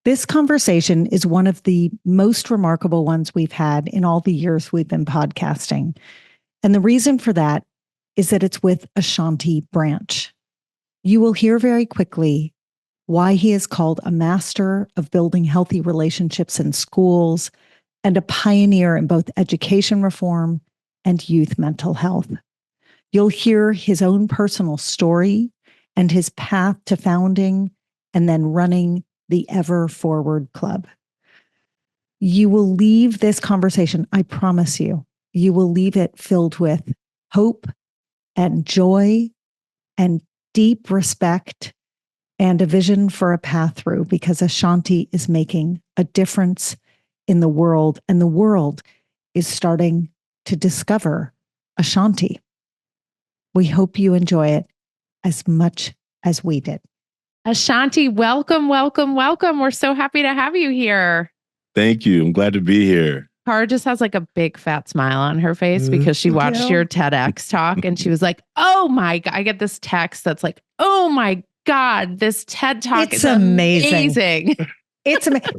This conversation is one of the most remarkable ones we've had in all the years we've been podcasting. And the reason for that is that it's with Ashanti Branch. You will hear very quickly why he is called a master of building healthy relationships in schools and a pioneer in both education reform and youth mental health. You'll hear his own personal story and his path to founding and then running the Ever Forward Club. You will leave this conversation, I promise you, you will leave it filled with hope and joy and deep respect and a vision for a path through, because Ashanti is making a difference in the world, and the world is starting to discover Ashanti. We hope you enjoy it as much as we did. Ashanti, welcome, welcome, welcome. We're so happy to have you here. Thank you. I'm glad to be here. Cara just has like a big fat smile on her face because she watched your TEDx talk and she was like, oh my God, I get this text that's like, oh my God, this TED talk is amazing. It's amazing.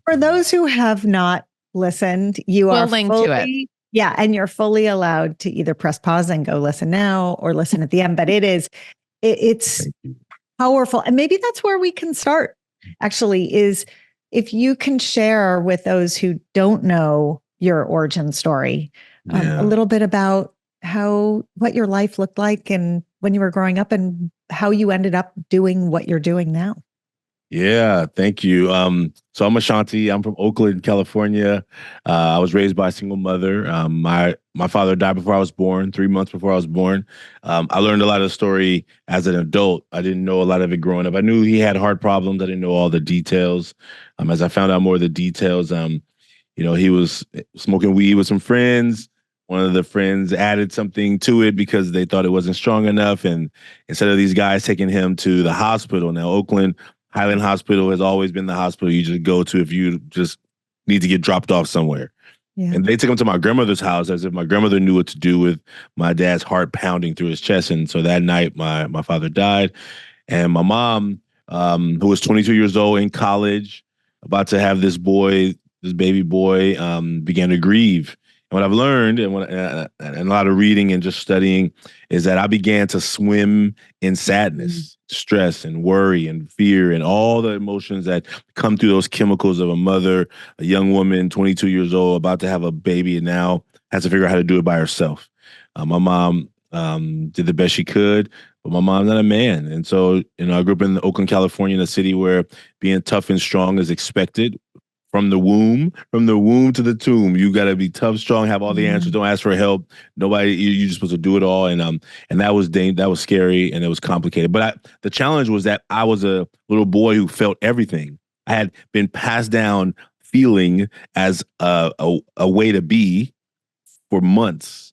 For those who have not listened, we'll are link to it. Yeah, and you're fully allowed to either press pause and go listen now or listen at the end. But it's powerful. And maybe that's where we can start, actually, is if you can share with those who don't know your origin story, a little bit about what your life looked like and when you were growing up and how you ended up doing what you're doing now. Yeah, thank you. So I'm Ashanti. I'm from Oakland, California. I was raised by a single mother. My father died before I was born, 3 months before I was born. I learned a lot of the story as an adult. I didn't know a lot of it growing up. I knew he had heart problems. I didn't know all the details. As I found out more of the details, he was smoking weed with some friends. One of the friends added something to it because they thought it wasn't strong enough. And instead of these guys taking him to the hospital, now Oakland Highland Hospital has always been the hospital you just go to if you just need to get dropped off somewhere. Yeah. And they took him to my grandmother's house as if my grandmother knew what to do with my dad's heart pounding through his chest. And so that night, my father died. And my mom, who was 22 years old in college, about to have this baby boy, began to grieve. And what I've learned and a lot of reading and just studying is that I began to swim in sadness, stress and worry and fear and all the emotions that come through those chemicals of a mother, a young woman, 22 years old, about to have a baby and now has to figure out how to do it by herself. My mom did the best she could, but my mom's not a man. And so, I grew up in Oakland, California, in a city where being tough and strong is expected. From the womb to the tomb, you got to be tough, strong, have all the answers. Don't ask for help. Nobody, you're just supposed to do it all. And that was scary and it was complicated. But the challenge was that I was a little boy who felt everything. I had been passed down feeling as a way to be for months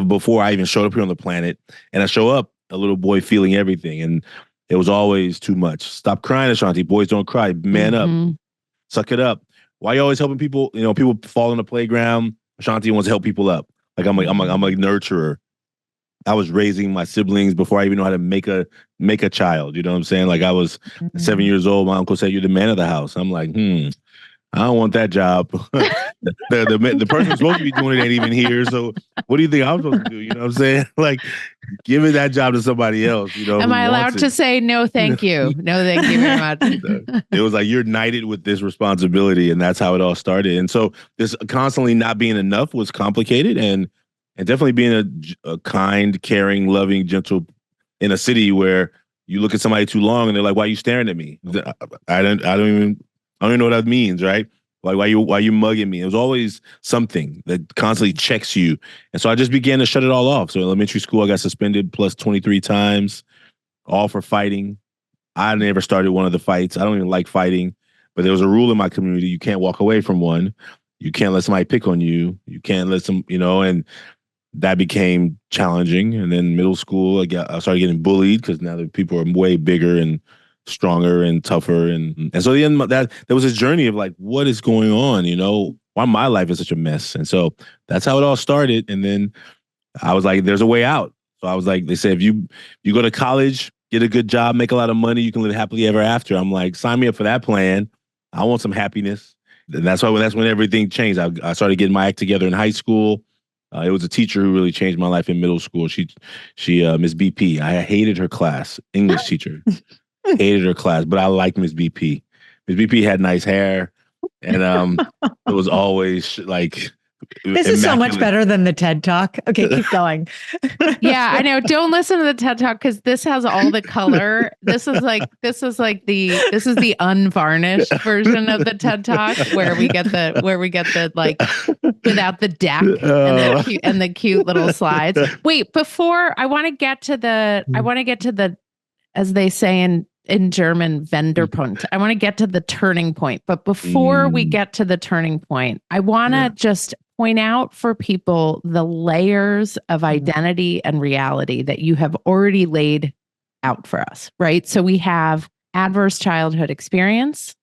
before I even showed up here on the planet. And I show up a little boy feeling everything. And it was always too much. Stop crying, Ashanti. Boys don't cry. Man up. Suck it up. Why are you always helping people? People fall on the playground. Ashanti wants to help people up. Like I'm a nurturer. I was raising my siblings before I even know how to make a child. You know what I'm saying? Like I was 7 years old. My uncle said, "You're the man of the house." I'm like, I don't want that job. the person who's supposed to be doing it ain't even here. So what do you think I'm supposed to do? You know what I'm saying? Like, give it that job to somebody else. Am I allowed to say no, thank you? No, thank you very much. It was like you're knighted with this responsibility, and that's how it all started. And so this constantly not being enough was complicated, and definitely being a kind, caring, loving, gentle in a city where you look at somebody too long and they're like, "Why are you staring at me?" I don't even know what that means, right? Like, why you mugging me? It was always something that constantly checks you. And so I just began to shut it all off. So in elementary school, I got suspended plus 23 times, all for fighting. I never started one of the fights. I don't even like fighting. But there was a rule in my community. You can't walk away from one. You can't let somebody pick on you. You can't let some, and that became challenging. And then middle school, I started getting bullied because now the people are way bigger and stronger and tougher. And so the end that there was this journey of like, what is going on? Why my life is such a mess. And so that's how it all started. And then I was like, there's a way out. So I was like, they said, if you go to college, get a good job, make a lot of money, you can live happily ever after. I'm like, sign me up for that plan. I want some happiness. And that's when everything changed. I started getting my act together in high school. It was a teacher who really changed my life in middle school. She Miss BP. I hated her class, English teacher. Hated her class, but I liked Miss BP. Miss BP had nice hair, and it was always like. This is so much better than the TED Talk. Okay, keep going. Yeah, I know. Don't listen to the TED Talk because this has all the color. This is the unvarnished version of the TED Talk where we get the like without the deck and the cute little slides. Wait, before I want to get to the as they say in German, Wendepunkt. I want to get to the turning point. But before we get to the turning point, I want to just point out for people the layers of identity and reality that you have already laid out for us, right? So we have adverse childhood experience,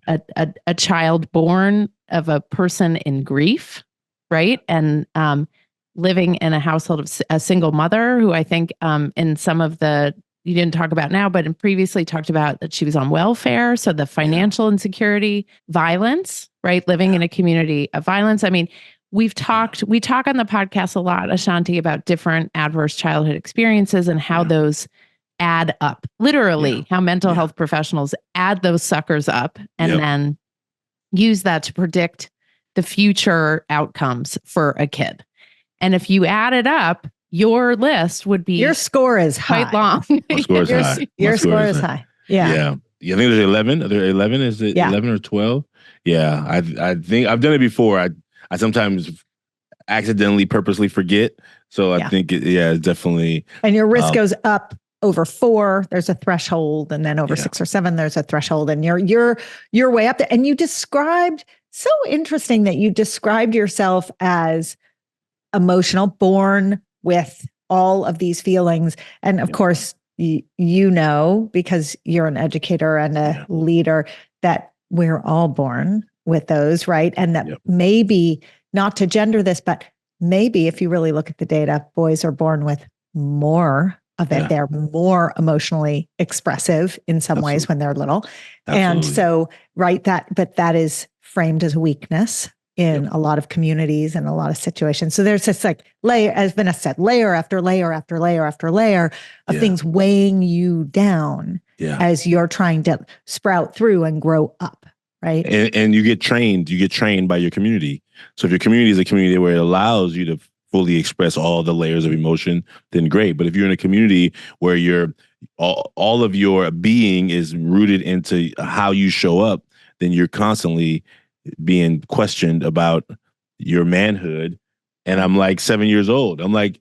a child born of a person in grief, right? And living in a household of a single mother who I think in some of the you didn't talk about now, but previously talked about that she was on welfare. So the financial insecurity, violence, right? Living in a community of violence. I mean, we talk on the podcast a lot, Ashanti, about different adverse childhood experiences and how those add up. Literally, how mental health professionals add those suckers up and then use that to predict the future outcomes for a kid. And if you add it up, your list would be your score is quite long. My score is high. Your score is high. Yeah. Yeah. I think there's 11. Are there 11? Is it 11 or 12? Yeah. I think I've done it before. I sometimes accidentally, purposely forget. So I think it's definitely. And your risk goes up over 4. There's a threshold, and then over 6 or 7, there's a threshold, and you're way up there. And you described so interesting that you described yourself as emotional, born with all of these feelings. And of course, you know, because you're an educator and a leader, that we're all born with those, right? And that maybe, not to gender this, but maybe if you really look at the data, boys are born with more of it. They're more emotionally expressive in some ways when they're little. And so, right, that is framed as a weakness in a lot of communities and a lot of situations. So there's this like layer, as Vanessa said, layer after layer after layer after layer of things weighing you down as you're trying to sprout through and grow up, right? And you get trained by your community. So if your community is a community where it allows you to fully express all the layers of emotion, then great. But if you're in a community where all of your being is rooted into how you show up, then you're constantly being questioned about your manhood. And I'm like 7 years old. I'm like,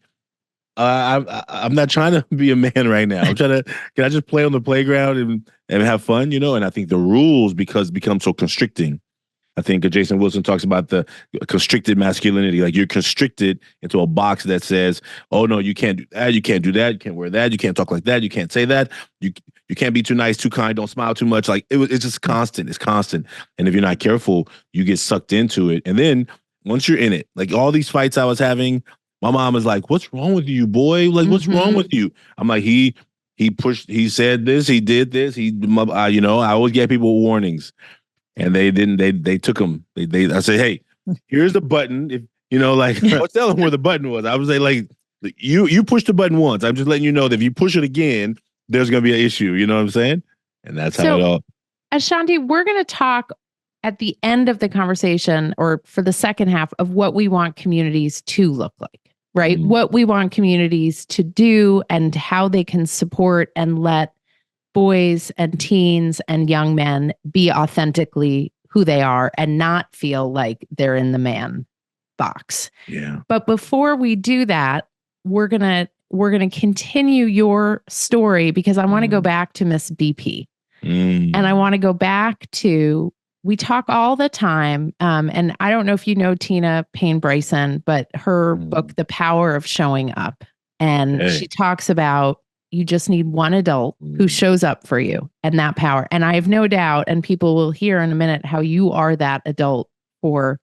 I'm not trying to be a man right now. Can I just play on the playground and have fun, you know? And I think the rules become so constricting. I think Jason Wilson talks about the constricted masculinity. Like you're constricted into a box that says, oh no, you can't do that. You can't do that. You can't wear that. You can't talk like that. You can't say that. You can't be too nice, too kind. Don't smile too much. Like it's just constant. It's constant. And if you're not careful, you get sucked into it. And then once you're in it, like all these fights I was having, my mom is like, what's wrong with you, boy? Like, what's wrong with you? I'm like, he said this, he did this. I always get people warnings. And they didn't. They took them. I say, hey, here's the button. If I was telling them where the button was. I was like, you push the button once. I'm just letting you know that if you push it again, there's gonna be an issue. You know what I'm saying? And that's how it all. Ashanti, we're gonna talk at the end of the conversation, or for the second half, of what we want communities to look like. Right? What we want communities to do, and how they can support and let boys and teens and young men be authentically who they are and not feel like they're in the man box. Yeah. But before we do that, we're gonna continue your story, because I want to go back to Miss BP. And I want to go back to, we talk all the time, and I don't know if you know Tina Payne Bryson, but her book, The Power of Showing Up. And she talks about, you just need one adult who shows up for you, and that power. And I have no doubt, and people will hear in a minute, how you are that adult for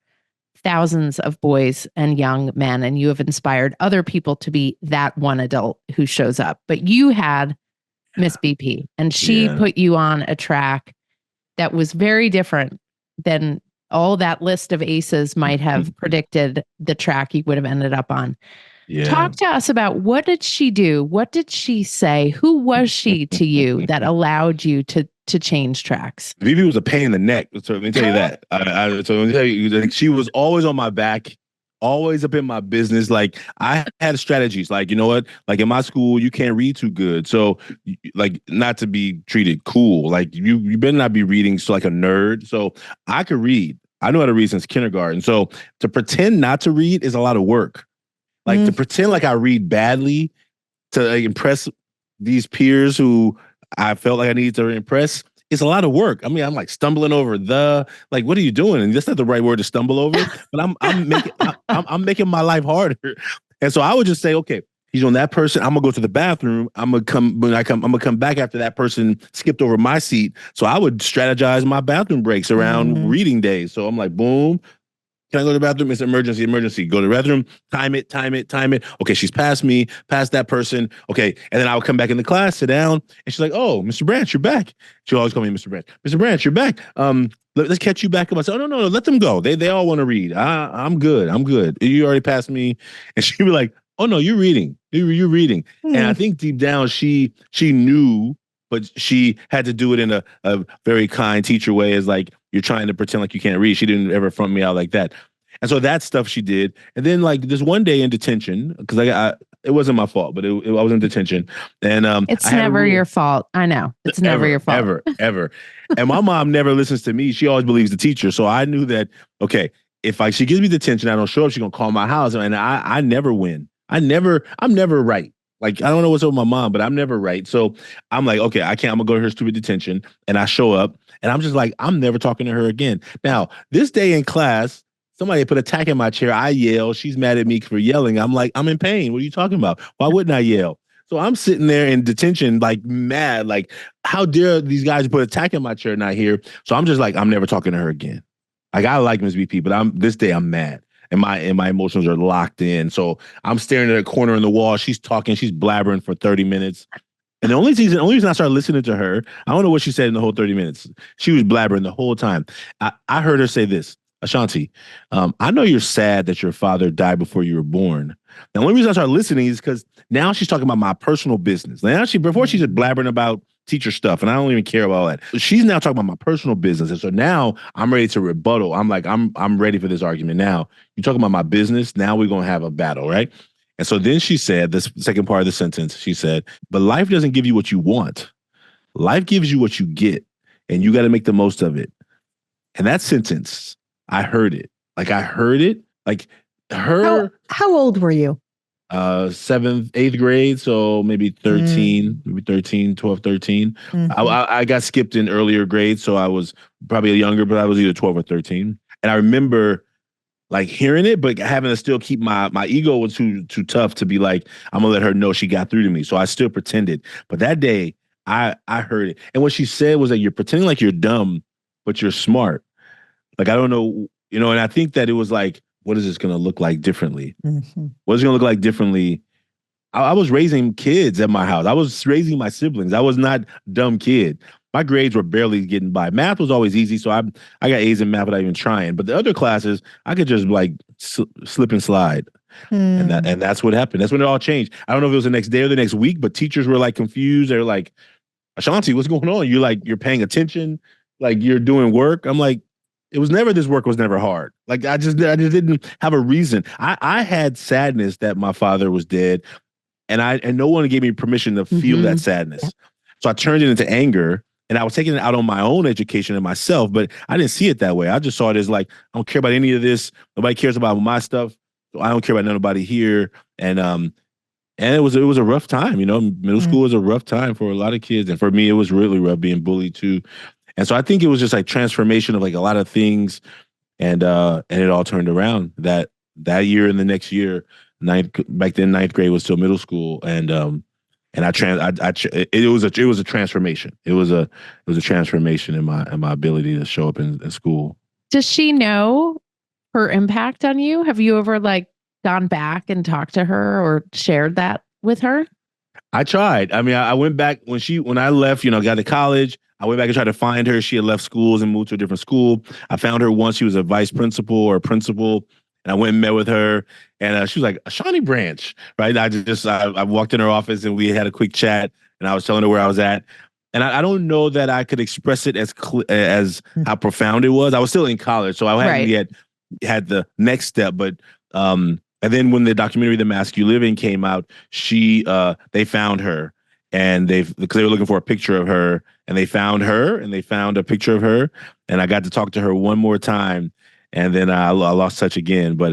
thousands of boys and young men. And you have inspired other people to be that one adult who shows up. But you had Miss BP, and she put you on a track that was very different than all that list of aces might have predicted the track you would have ended up on. Yeah. Talk to us about, what did she do? What did she say? Who was she to you that allowed you to change tracks? Vivi was a pain in the neck. So let me tell you that. So let me tell you, like, she was always on my back, always up in my business. Like, I had strategies. Like, you know what? Like, in my school, you can't read too good. So, like, not to be treated cool. Like, you better not be reading like a nerd. So I could read. I knew how to read since kindergarten. So to pretend not to read is a lot of work. Like, to pretend like I read badly to impress these peers who I felt like I needed to impress, it's a lot of work. I mean, I'm like stumbling over like, what are you doing? And that's not the right word to stumble over, but I'm making my life harder. And so I would just say, okay, he's on that person. I'm gonna go to the bathroom. I'm gonna come back after that person skipped over my seat. So I would strategize my bathroom breaks around reading days. So I'm like, boom. Can I go to the bathroom? It's emergency. Go to the bathroom. Time it. Okay, she's past me, past that person. Okay, and then I would come back in the class, sit down, and she's like, "Oh, Mr. Branch, you're back." She'll always call me Mr. Branch. Mr. Branch, you're back. Let's catch you back up. I said, "Oh, no, let them go. They all want to read. I'm good. You already passed me." And she'd be like, "Oh no, you're reading. You're reading." And I think deep down she knew, but she had to do it in a very kind teacher way, as like, you're trying to pretend like you can't read. She didn't ever front me out like that. And so that stuff she did. And then, like, this one day in detention, because it wasn't my fault, but I was in detention. And it's never your fault. I know. It's never your fault. Ever. And my mom never listens to me. She always believes the teacher. So I knew that, okay, if she gives me detention, I don't show up, she's gonna call my house. And I never win. I'm never right. Like, I don't know what's up with my mom, but I'm never right. So I'm like, okay, I'm gonna go to her stupid detention. And I show up and I'm just like, I'm never talking to her again. Now, this day in class, somebody put a tack in my chair. I yell. She's mad at me for yelling. I'm like, I'm in pain. What are you talking about? Why wouldn't I yell? So I'm sitting there in detention, like, mad. Like, how dare these guys put a tack in my chair not here? So I'm just like, I'm never talking to her again. Like, I like Ms. BP, but this day I'm mad. And my emotions are locked in. So I'm staring at a corner in the wall. She's talking. She's blabbering for 30 minutes. And the only reason I started listening to her, I don't know what she said in the whole 30 minutes. She was blabbering the whole time. I heard her say this, Ashanti, I know you're sad that your father died before you were born. The only reason I started listening is because now she's talking about my personal business. Before she's just blabbering about teacher stuff, and I don't even care about all that. She's now talking about my personal business. And so now I'm ready to rebuttal. I'm like, I'm ready for this argument now. You're talking about my business. Now we're going to have a battle, right? And so then she said, this second part of the sentence, she said, but life doesn't give you what you want. Life gives you what you get, and you got to make the most of it. And that sentence, I heard it. Like, her. How old were you? 7th, 8th grade. So maybe 13, 12, 13. I got skipped in earlier grades. So I was probably younger, but I was either 12 or 13. And I remember, like, hearing it, but having to still keep my ego was too tough to be like, I'm gonna let her know she got through to me. So I still pretended. But that day I heard it. And what she said was that you're pretending like you're dumb, but you're smart. Like, I don't know, and I think that it was like, what is this going to look like differently? What is it going to look like differently? I was raising kids at my house. I was raising my siblings. I was not a dumb kid. My grades were barely getting by. Math was always easy, so I got A's in math without even trying. But the other classes, I could just like slip and slide. And that's what happened. That's when it all changed. I don't know if it was the next day or the next week, but teachers were like confused. They were like, Ashanti, what's going on? You're paying attention, like you're doing work. I'm like, this work was never hard. Like, I just didn't have a reason. I had sadness that my father was dead, and no one gave me permission to feel that sadness. So I turned it into anger, and I was taking it out on my own education and myself, but I didn't see it that way. I just saw it as like, I don't care about any of this. Nobody cares about my stuff. So I don't care about nobody here. And it was a rough time. Middle school was a rough time for a lot of kids. And for me, it was really rough being bullied too. And so I think it was just like transformation of like a lot of things, and it all turned around that year and the next year. Back then, ninth grade was still middle school, and it was a transformation. It was a transformation in my ability to show up in school. Does she know her impact on you? Have you ever like gone back and talked to her or shared that with her? I tried. I mean, I went back when I left, got to college. I went back and tried to find her. She had left schools and moved to a different school. I found her once. She was a vice principal or a principal. And I went and met with her. And she was like, Ashanti Branch, right? I walked in her office and we had a quick chat. And I was telling her where I was at. And I don't know that I could express it as how profound it was. I was still in college, so I hadn't yet had the next step. But and then when the documentary "The Mask You Live In" came out, they found her, and because they were looking for a picture of her, and they found her, and they found a picture of her, and I got to talk to her one more time, and then I lost touch again. But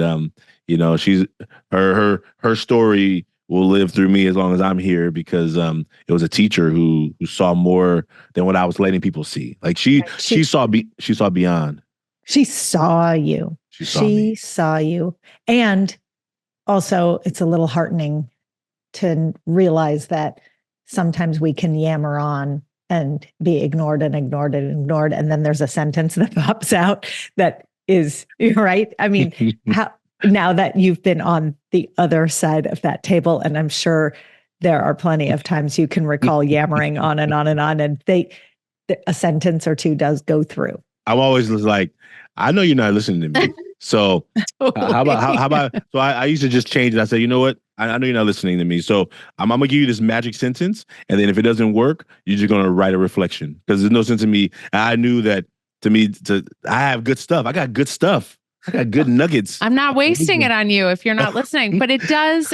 she's her story will live through me as long as I'm here because it was a teacher who saw more than what I was letting people see. Like she saw beyond. She saw you. She saw you. And also it's a little heartening to realize that sometimes we can yammer on and be ignored and ignored and ignored. And then there's a sentence that pops out that is right. I mean, now that you've been on the other side of that table, and I'm sure there are plenty of times you can recall yammering on and on and on, and a sentence or two does go through. I'm always like, I know you're not listening to me. So how about, so I used to just change it. I said, you know what? I know you're not listening to me. So I'm going to give you this magic sentence. And then if it doesn't work, you're just going to write a reflection because there's no sense in me. I knew that I have good stuff. I got good stuff. I got good nuggets. I'm not wasting it on you if you're not listening, but it does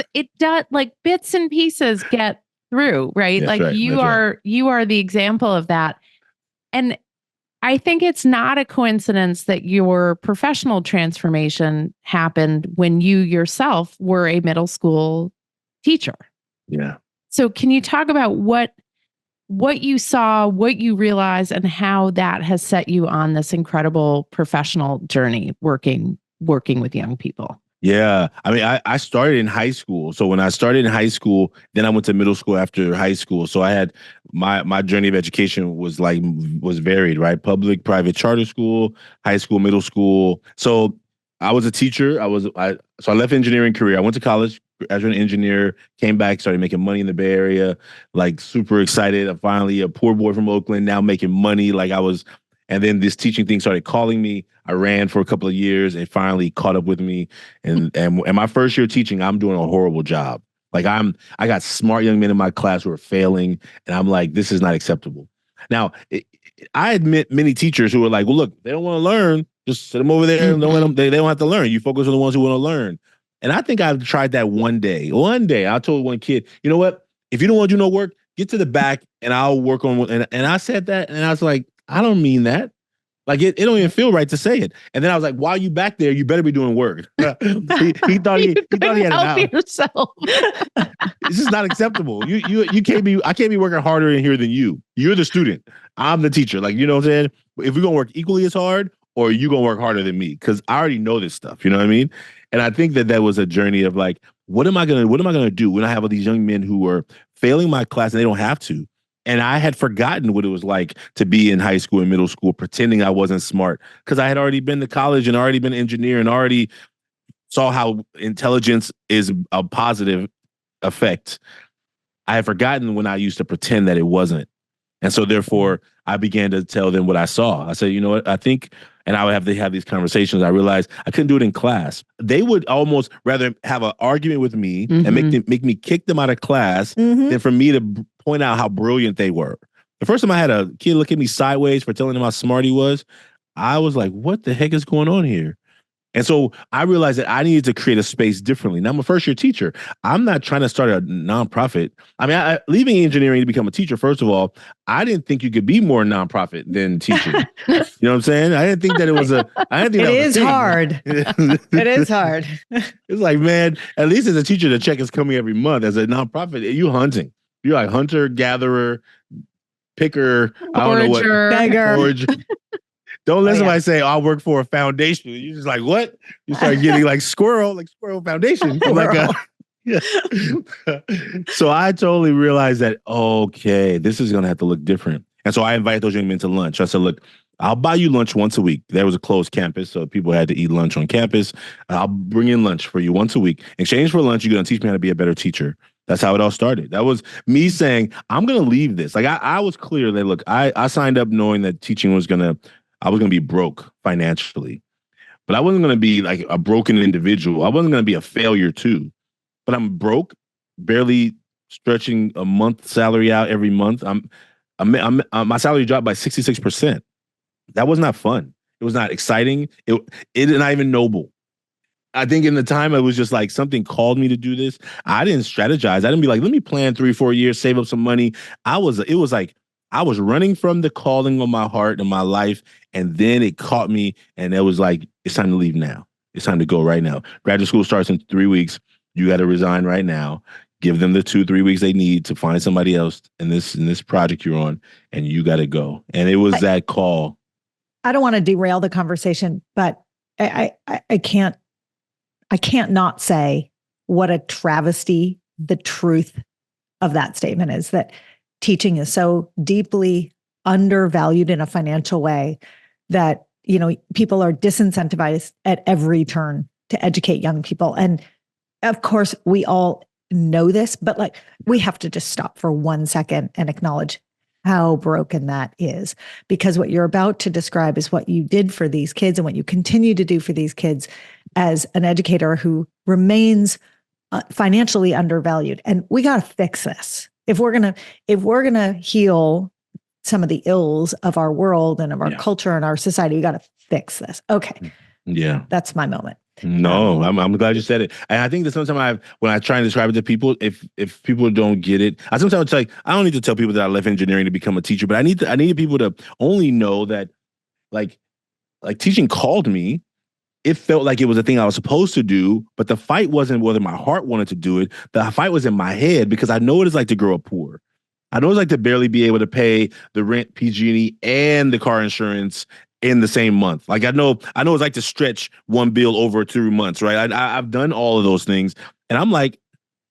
like bits and pieces get through, right? That's like right. you are the example of that. And I think it's not a coincidence that your professional transformation happened when you yourself were a middle school teacher. Yeah. So can you talk about what you saw, what you realized, and how that has set you on this incredible professional journey working with young people? Yeah. I mean, I started in high school. So when I started in high school, then I went to middle school after high school. So I had my journey of education was varied, right? Public, private, charter school, high school, middle school. So I was a teacher. So I left engineering career. I went to college as an engineer, came back, started making money in the Bay Area, like super excited. I'm finally a poor boy from Oakland, now making money. And then this teaching thing started calling me. I ran for a couple of years and finally caught up with me. And my first year teaching, I'm doing a horrible job. Like I got smart young men in my class who are failing, and I'm like, this is not acceptable. Now, I admit many teachers who are like, well, look, they don't want to learn. Just sit them over there and don't let them. They don't have to learn. You focus on the ones who want to learn. And I think I've tried that one day. One day, I told one kid, you know what? If you don't want to do no work, get to the back and I'll work on. And I said that, and I was like, I don't mean that. Like it don't even feel right to say it. And then I was like, while you back there, you better be doing work. he thought he had it out. Yourself. This is not acceptable. You can't be. I can't be working harder in here than you. You're the student. I'm the teacher. Like, you know what I'm saying? If we're gonna work equally as hard, or you gonna work harder than me, because I already know this stuff. You know what I mean? And I think that was a journey of like, what am I gonna do when I have all these young men who are failing my class and they don't have to? And I had forgotten what it was like to be in high school and middle school, pretending I wasn't smart, because I had already been to college and already been an engineer and already saw how intelligence is a positive effect. I had forgotten when I used to pretend that it wasn't. And so therefore, I began to tell them what I saw. I said, you know what, I think, and I would have to have these conversations. I realized I couldn't do it in class. They would almost rather have an argument with me and make me kick them out of class than for me to point out how brilliant they were. The first time I had a kid look at me sideways for telling him how smart he was, I was like, what the heck is going on here? And so I realized that I needed to create a space differently. Now I'm a first year teacher. I'm not trying to start a nonprofit. I mean, leaving engineering to become a teacher, first of all, I didn't think you could be more nonprofit than teaching. You know what I'm saying? I didn't think that it was a, I didn't think it is hard. It is hard. It's like, man, at least as a teacher, the check is coming every month. As a nonprofit, you're hunting. You're like hunter, gatherer, picker, I don't know what. Beggar. Don't let somebody say, I'll work for a foundation. You're just like, what? You start getting like Squirrel Foundation. So I totally realized that, okay, this is going to have to look different. And so I invited those young men to lunch. I said, look, I'll buy you lunch once a week. There was a closed campus, so people had to eat lunch on campus. I'll bring in lunch for you once a week. In exchange for lunch, you're going to teach me how to be a better teacher. That's how it all started. That was me saying, I'm going to leave this. Like I was clear that, look, I signed up knowing that teaching was I was going to be broke financially, but I wasn't going to be like a broken individual. I wasn't going to be a failure too, but I'm broke, barely stretching a month salary out every month. My salary dropped by 66%. That was not fun. It was not exciting. It not even noble. I think in the time it was just like something called me to do this. I didn't strategize. I didn't be like, let me plan 3-4 years, save up some money. It was like I was running from the calling of my heart and my life. And then it caught me and it was like, it's time to leave now. It's time to go right now. Graduate school starts in 3 weeks. You got to resign right now. Give them the 2-3 weeks they need to find somebody else in this project you're on, and you got to go. And it was that call. I don't want to derail the conversation, but I can't not say what a travesty the truth of that statement is, that teaching is so deeply undervalued in a financial way that, people are disincentivized at every turn to educate young people. And of course, we all know this, but like we have to just stop for 1 second and acknowledge how broken that is, because what you're about to describe is what you did for these kids and what you continue to do for these kids as an educator who remains financially undervalued. And we got to fix this. If we're going to heal some of the ills of our world and of our culture and our society, we got to fix this. Okay. Yeah. That's my moment. No, I'm glad you said it. And I think that sometimes when I try and describe it to people, if people don't get it, I sometimes like, I don't need to tell people that I left engineering to become a teacher, but I need people to only know that like teaching called me. It felt like it was a thing I was supposed to do, but the fight wasn't whether my heart wanted to do it. The fight was in my head, because I know what it's like to grow up poor. I know it's like to barely be able to pay the rent, PG&E, and the car insurance in the same month. Like I know it's like to stretch one bill over 2 months, right? I've done all of those things, and I'm like,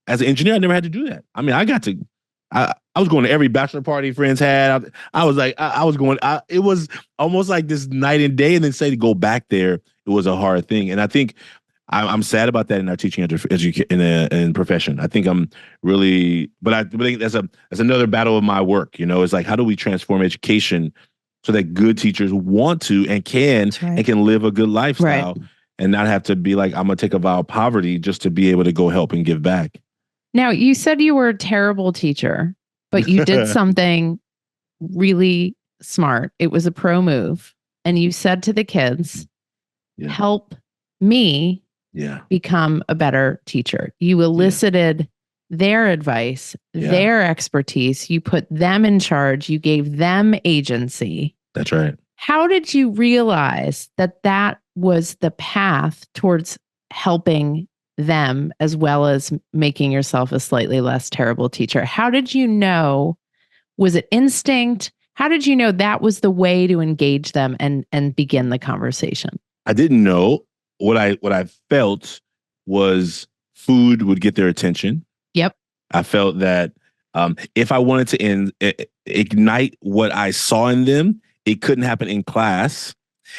as an engineer, I never had to do that. I mean, I was going to every bachelor party friends had. I was like, I was going. It was almost like this night and day, and then say to go back there, it was a hard thing. And I think I'm sad about that in our teaching in profession. I think I'm really, but I think that's another battle of my work. It's like, how do we transform education so that good teachers want to and can and can live a good lifestyle, and not have to be like, I'm gonna take a vow of poverty just to be able to go help and give back. Now, you said you were a terrible teacher, but you did something really smart. It was a pro move, and you said to the kids, help me become a better teacher. You elicited their advice, their expertise. You put them in charge. You gave them agency. That's right. How did you realize that was the path towards helping them, as well as making yourself a slightly less terrible teacher? How did you know? Was it instinct? How did you know that was the way to engage them and begin the conversation? I didn't know. What I felt was food would get their attention. Yep. I felt that if I wanted to ignite what I saw in them, it couldn't happen in class.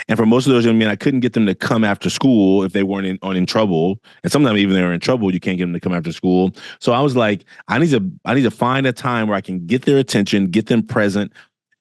And for most of those young men, I couldn't get them to come after school if they weren't in trouble. And sometimes even if they're in trouble, you can't get them to come after school. So I was like, I need to find a time where I can get their attention, get them present.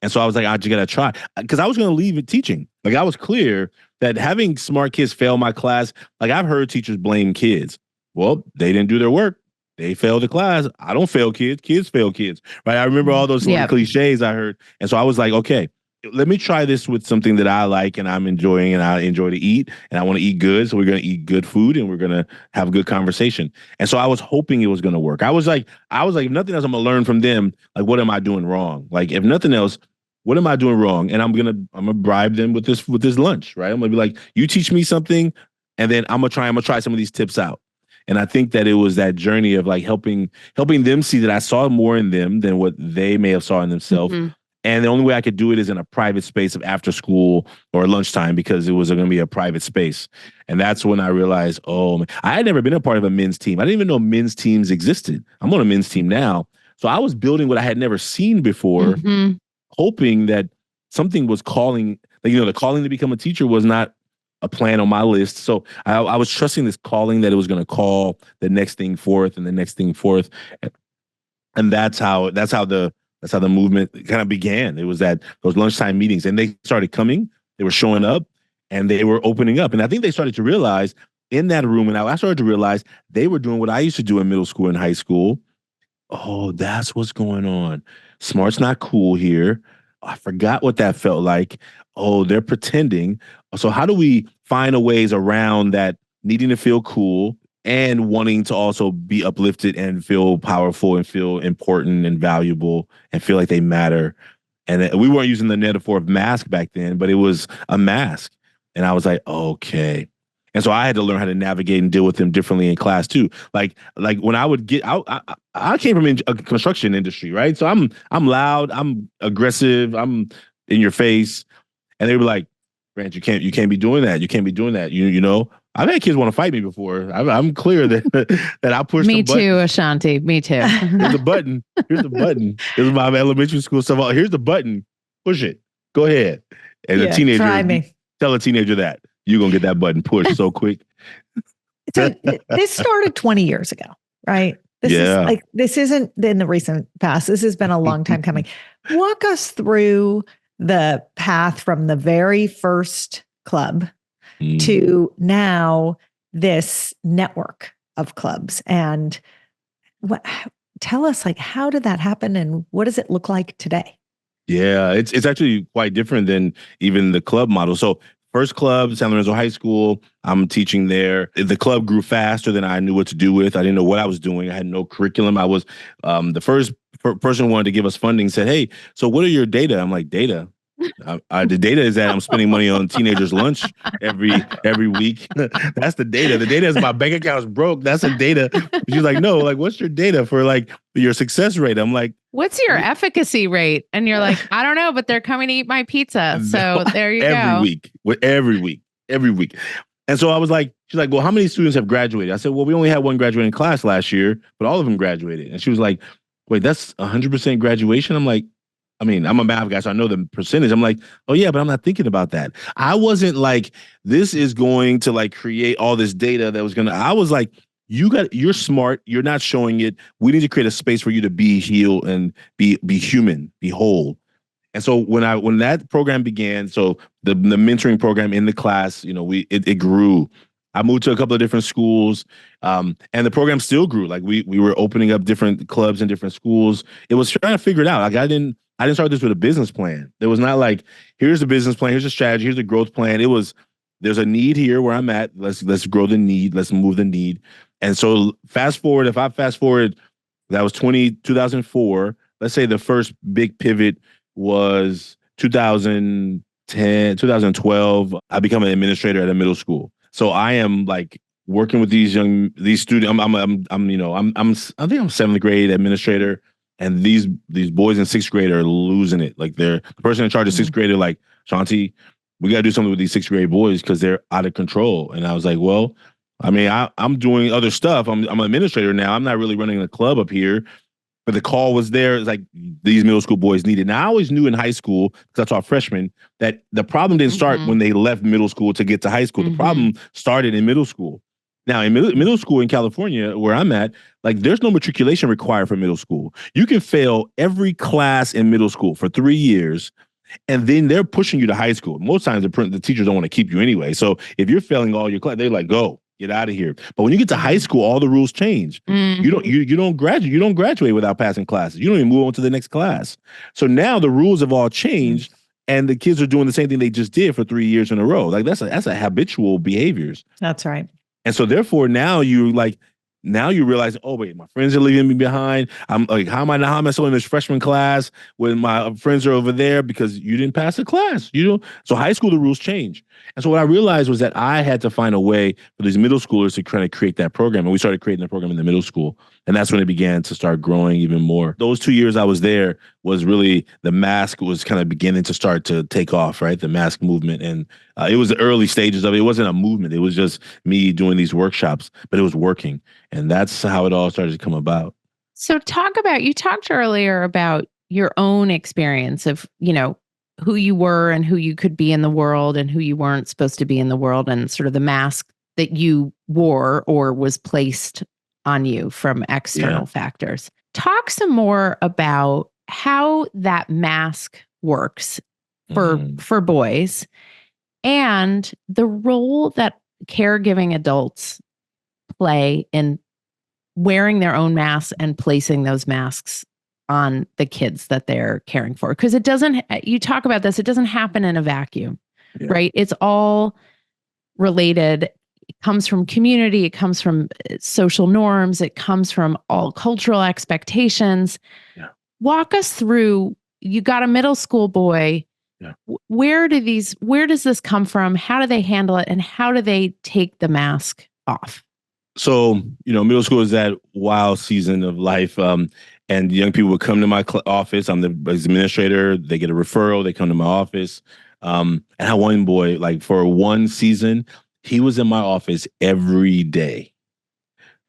And so I was like, I just gotta try, because I was gonna leave it teaching. Like I was clear that having smart kids fail my class, like I've heard teachers blame kids. Well, they didn't do their work. They failed the class. I don't fail kids. Kids fail kids. Right. I remember all those cliches I heard. And so I was like, okay, let me try this with something that I like and I'm enjoying and I enjoy to eat and I want to eat good. So we're going to eat good food and we're going to have a good conversation. And so I was hoping it was going to work. I was like, if nothing else, I'm going to learn from them. Like, what am I doing wrong? Like, if nothing else, what am I doing wrong? And I'm going to bribe them with this lunch, right? I'm going to be like, you teach me something and then I'm going to try some of these tips out. And I think that it was that journey of like helping them see that I saw more in them than what they may have saw in themselves. Mm-hmm. And the only way I could do it is in a private space of after school or lunchtime, because it was going to be a private space. And that's when I realized, I had never been a part of a men's team. I didn't even know men's teams existed. I'm on a men's team now. So I was building what I had never seen before, hoping that something was calling, like, the calling to become a teacher was not a plan on my list. So I was trusting this calling that it was going to call the next thing forth and the next thing forth. And that's how the movement kind of began. It was at those lunchtime meetings, and they started coming. They were showing up, and they were opening up. And I think they started to realize in that room, and I started to realize they were doing what I used to do in middle school and high school. Oh, that's what's going on. Smart's not cool here. I forgot what that felt like. Oh, they're pretending. So how do we find a ways around that needing to feel cool and wanting to also be uplifted and feel powerful and feel important and valuable and feel like they matter? And we weren't using the metaphor of mask back then, but it was a mask. And I was like, okay. And so I had to learn how to navigate and deal with them differently in class too. Like when I would get out, I came from a construction industry, right? So I'm loud, I'm aggressive, I'm in your face, and they were like, "Branch, you can't be doing that. You can't be doing that. You know." I've had kids want to fight me before. I'm clear that I pushed. Me too, Ashanti. Me too. Here's the button. Here's the button. This is my elementary school stuff. Here's the button. Push it. Go ahead. And a teenager, try me. Tell a teenager that. You're going to get that button pushed so quick. So this started 20 years ago, right? This isn't in the recent past. This has been a long time coming. Walk us through the path from the very first club to now this network of clubs. And tell us, how did that happen and what does it look like today? Yeah, it's actually quite different than even the club model. So first club, San Lorenzo High School, I'm teaching there. The club grew faster than I knew what to do with. I didn't know what I was doing. I had no curriculum. I was the first person who wanted to give us funding said, "Hey, so what are your data?" I'm like, "Data? The data is that I'm spending money on teenagers' lunch every week. That's the data. The data is my bank account's broke. That's the data." She's like, "No, what's your data for your success rate?" I'm like, "What's your efficacy rate?" And you're like, "I don't know, but they're coming to eat my pizza." So there you go. Every week. And so I was like, she's like, "Well, how many students have graduated?" I said, "Well, we only had one graduating class last year, but all of them graduated." And she was like, "Wait, that's 100% graduation?" I'm like, I'm a math guy, so I know the percentage. I'm like, "Oh yeah, but I'm not thinking about that." I wasn't like, this is going to create all this data that was going to, I was like, you're smart. You're not showing it. We need to create a space for you to be healed and be human, be whole. And so when that program began, so the mentoring program in the class, it grew. I moved to a couple of different schools, and the program still grew. We were opening up different clubs in different schools. It was trying to figure it out. I didn't start this with a business plan. There was not here's the business plan, here's the strategy, here's the growth plan. It was, there's a need here where I'm at. Let's grow the need. Let's move the need. And so if I fast forward, that was 2004. Let's say the first big pivot was 2010, 2012. I become an administrator at a middle school. So I am working with these students. I think I'm seventh grade administrator. And these boys in sixth grade are losing it. The person in charge of sixth grade, they're "Shanti, we got to do something with these sixth grade boys because they're out of control." And I was like, "Well, I'm doing other stuff. I'm an administrator now. I'm not really running a club up here." But the call was there. It's these middle school boys need it. Now I always knew in high school, because I taught freshmen, that the problem didn't start when they left middle school to get to high school. The problem started in middle school. Now, in middle school in California, where I'm at, there's no matriculation required for middle school. You can fail every class in middle school for 3 years, and then they're pushing you to high school. Most times, the teachers don't want to keep you anyway. So if you're failing all your class, they're like, "Go, get out of here." But when you get to high school, all the rules change. You don't graduate. You don't graduate without passing classes. You don't even move on to the next class. So now the rules have all changed, and the kids are doing the same thing they just did for 3 years in a row. That's a habitual behaviors. That's right. And so therefore now you realize, oh wait, my friends are leaving me behind. I'm like, how am I still in this freshman class when my friends are over there because you didn't pass the class? So high school, the rules change. And so what I realized was that I had to find a way for these middle schoolers to kind of create that program. And we started creating the program in the middle school. And that's when it began to start growing even more. Those 2 years I was there was really, the mask was kind of beginning to start to take off, right? The mask movement. And it was the early stages of it. It wasn't a movement. It was just me doing these workshops, but it was working. And that's how it all started to come about. So you talked earlier about your own experience of, who you were and who you could be in the world and who you weren't supposed to be in the world, and sort of the mask that you wore or was placed on you from external factors. Talk some more about how that mask works for boys, and the role that caregiving adults play in wearing their own masks and placing those masks on the kids that they're caring for. Because it doesn't, you talk about this, it doesn't happen in a vacuum, right? It's all related. It comes from community, it comes from social norms, it comes from all cultural expectations. Walk us through, you got a middle school boy. Where does this come from? How do they handle it? And how do they take the mask off? So, middle school is that wild season of life. And young people would come to my office. I'm the administrator. They get a referral. They come to my office. And I had one boy, like for one season, he was in my office every day.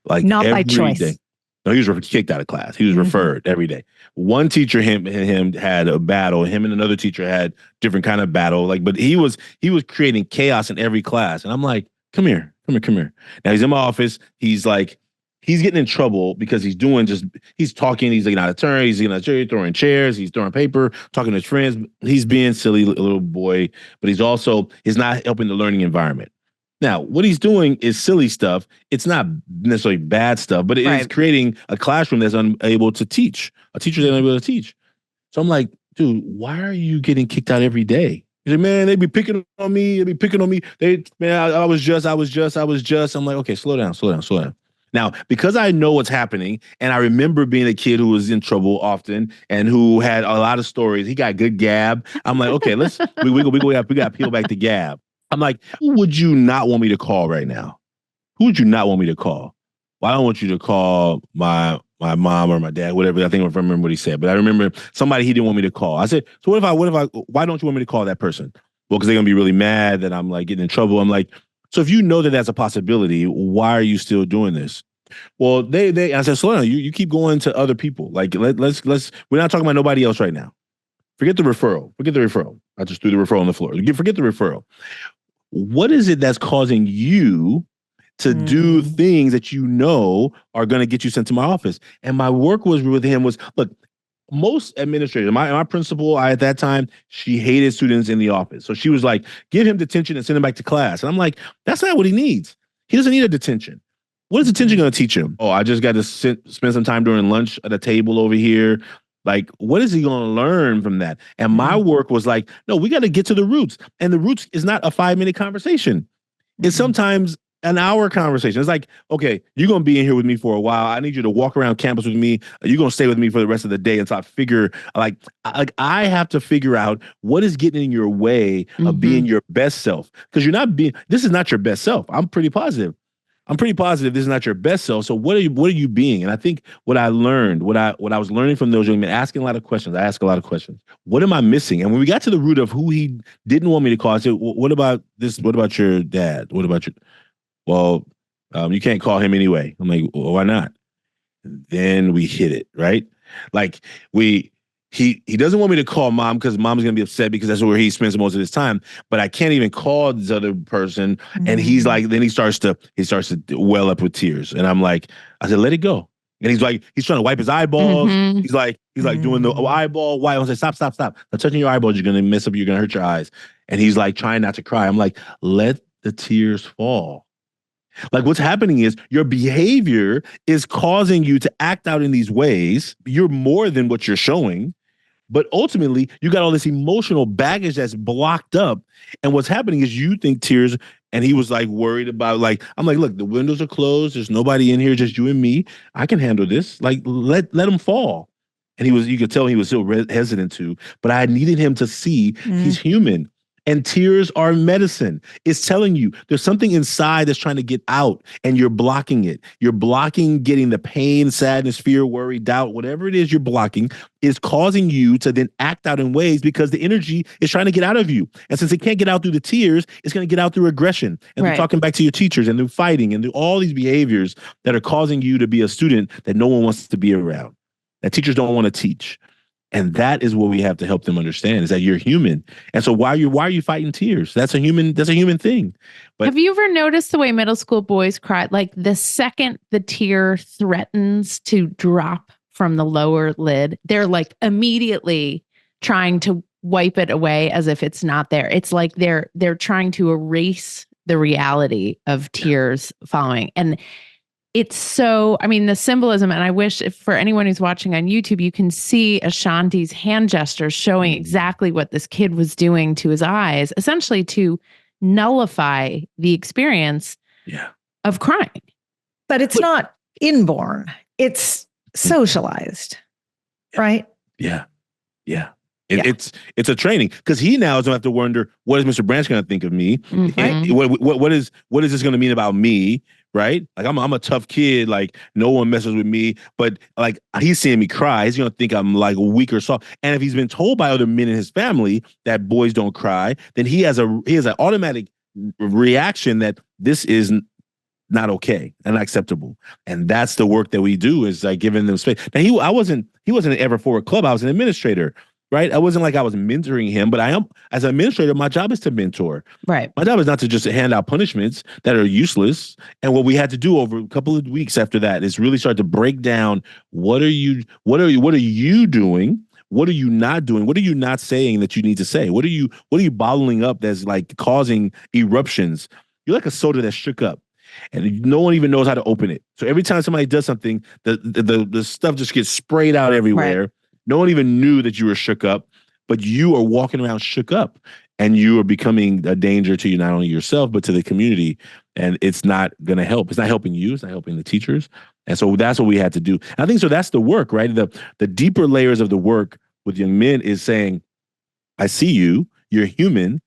Like not every by choice. Day. No, he was kicked out of class. He was referred every day. One teacher, him had a battle. Him and another teacher had different kind of battle. But he was creating chaos in every class. And I'm like, come here. Now he's in my office. He's getting in trouble because he's talking. He's out of turn. He's getting out of chair, throwing chairs. He's throwing paper, talking to his friends. He's being silly little boy, but he's not helping the learning environment. Now, what he's doing is silly stuff. It's not necessarily bad stuff, but it is creating a classroom that's unable to teach. A teacher that's unable to teach. So I'm like, dude, why are you getting kicked out every day? He's like, man, they be picking on me. I was just. I'm like, okay, slow down. Now, because I know what's happening, and I remember being a kid who was in trouble often and who had a lot of stories. He got good gab. I'm like, okay, we got to peel back the gab. I'm like, who would you not want me to call right now? Who would you not want me to call? Well, I don't want you to call my mom or my dad, whatever. I think I remember what he said, but I remember somebody he didn't want me to call. I said, so why don't you want me to call that person? Well, because they're going to be really mad that I'm like getting in trouble. I'm like, so if you know that that's a possibility, why are you still doing this? Well, I said, slow down. You keep going to other people. Like, let's, we're not talking about nobody else right now. Forget the referral. I just threw the referral on the floor. Forget the referral. What is it that's causing you to do things that you know are going to get you sent to my office? And my work with him was, look, most administrators, my principal, at that time, she hated students in the office. So she was like, give him detention and send him back to class. And I'm like, that's not what he needs. He doesn't need a detention. What is detention going to teach him? Oh, I just got to spend some time during lunch at a table over here. Like, what is he going to learn from that? And my work was like, no, we got to get to the roots. And the roots is not a 5-minute conversation. It's sometimes an hour conversation. It's like, okay, you're going to be in here with me for a while. I need you to walk around campus with me. You're going to stay with me for the rest of the day until I have to figure out what is getting in your way of being your best self. Because this is not your best self. I'm pretty positive this is not your best self. So what are you being? And I think what I learned, what I was learning from those young men, asking a lot of questions. I ask a lot of questions. What am I missing? And when we got to the root of who he didn't want me to call, I said, what about this? What about your dad? What about your? Well, you can't call him anyway. I'm like, well, why not? And then we hit it, right? Like he doesn't want me to call mom because mom's going to be upset because that's where he spends most of his time. But I can't even call this other person. And he's like, then he starts to well up with tears. And I'm like, I said, let it go. And he's like, he's trying to wipe his eyeballs. He's like doing the eyeball wipe. I was like, stop. Now touching your eyeballs, you're going to mess up. You're going to hurt your eyes. And he's like trying not to cry. I'm like, let the tears fall. Like what's happening is your behavior is causing you to act out in these ways. You're more than what you're showing. But ultimately, you got all this emotional baggage that's blocked up. And what's happening is you think tears, and he was like worried about I'm like, look, the windows are closed. There's nobody in here, just you and me. I can handle this. Like, let him fall. And you could tell he was still hesitant to, but I needed him to see he's human. And tears are medicine. It's telling you there's something inside that's trying to get out and you're blocking it. You're blocking getting the pain, sadness, fear, worry, doubt, whatever it is you're blocking is causing you to then act out in ways because the energy is trying to get out of you. And since it can't get out through the tears, it's going to get out through aggression and through talking back to your teachers and through fighting and through all these behaviors that are causing you to be a student that no one wants to be around, that teachers don't want to teach. And that is what we have to help them understand, is that you're human. And so why are you fighting tears? That's a human thing. But have you ever noticed the way middle school boys cry? Like the second the tear threatens to drop from the lower lid, they're like immediately trying to wipe it away as if it's not there. It's like they're trying to erase the reality of tears following. And it's so, I mean, the symbolism, and I wish for anyone who's watching on YouTube, you can see Ashanti's hand gestures showing exactly what this kid was doing to his eyes, essentially to nullify the experience of crying. But it's not inborn. It's socialized, right? Yeah. It's a training, because he now is going to have to wonder, what is Mr. Branch going to think of me? Mm-hmm. What is this going to mean about me? Right? Like I'm a tough kid. Like no one messes with me, but like he's seeing me cry. He's going to think I'm like weak or soft. And if he's been told by other men in his family that boys don't cry, then he has an automatic reaction that this is not okay and unacceptable. And that's the work that we do, is like giving them space. Now he wasn't ever for a club. I was an administrator. Right? I wasn't like I was mentoring him, but I am, as an administrator, my job is to mentor. Right. My job is not to just hand out punishments that are useless. And what we had to do over a couple of weeks after that is really start to break down, what are you doing? What are you not doing? What are you not saying that you need to say? What are you bottling up that's like causing eruptions? You're like a soda that's shook up, and no one even knows how to open it. So every time somebody does something, the stuff just gets sprayed out everywhere. Right. No one even knew that you were shook up, but you are walking around shook up, and you are becoming a danger to you, not only yourself, but to the community. And it's not going to help. It's not helping you. It's not helping the teachers. And so that's what we had to do. And I think so that's the work, right? The deeper layers of the work with young men is saying, I see you, you're human.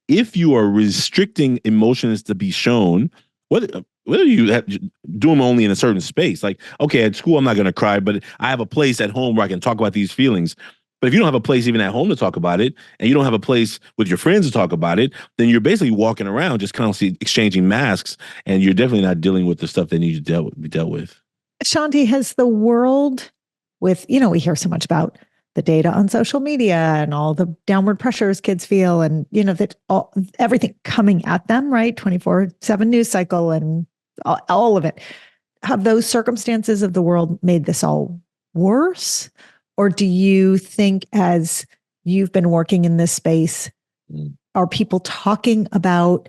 If you are restricting emotions to be shown, whether you do them only in a certain space, like, okay, at school, I'm not going to cry, but I have a place at home where I can talk about these feelings. But if you don't have a place even at home to talk about it, and you don't have a place with your friends to talk about it, then you're basically walking around just constantly exchanging masks, and you're definitely not dealing with the stuff that needs to be dealt with. Ashanti, has the world with, we hear so much about the data on social media and all the downward pressures kids feel, and, that everything coming at them, right? 24/7 news cycle and all of it. Have those circumstances of the world made this all worse? Or do you think, as you've been working in this space, are people talking about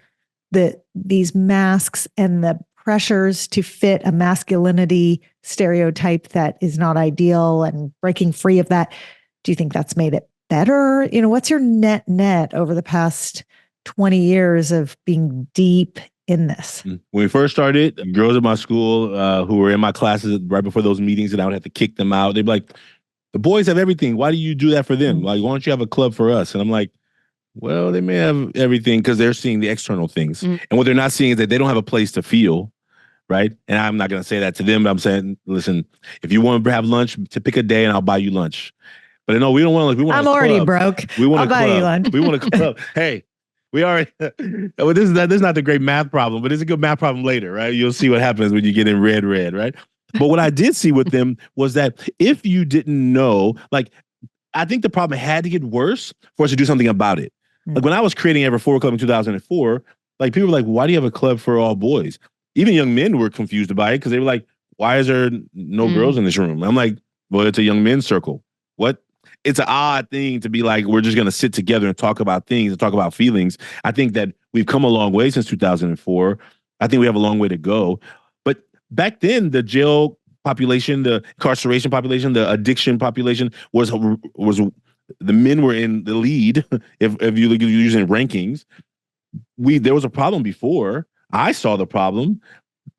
these masks and the pressures to fit a masculinity stereotype that is not ideal, and breaking free of that? Do you think that's made it better? What's your net over the past 20 years of being deep in this? When we first started, girls at my school who were in my classes right before those meetings, and I would have to kick them out. They'd be like, the boys have everything. Why do you do that for them? Like, why don't you have a club for us? And I'm like, well, they may have everything because they're seeing the external things. And what they're not seeing is that they don't have a place to feel, right? And I'm not going to say that to them, but I'm saying, listen, if you want to have lunch, to pick a day and I'll buy you lunch. But no, we don't want to. I'm already broke. We want I'll buy you lunch. We want a club. Hey, we already. Well, this is not the great math problem, but it's a good math problem later, right? You'll see what happens when you get in red, right? But what I did see with them was that if you didn't know, like, I think the problem had to get worse for us to do something about it. Like when I was creating Ever Forward Club in 2004, like people were like, why do you have a club for all boys? Even young men were confused by it because they were like, why is there no girls in this room? I'm like, well, it's a young men's circle. What? It's an odd thing to be like, we're just going to sit together and talk about things and talk about feelings. I think that we've come a long way since 2004. I think we have a long way to go. But back then, the jail population, the incarceration population, the addiction population was the men were in the lead. If you're using rankings, there was a problem before. I saw the problem.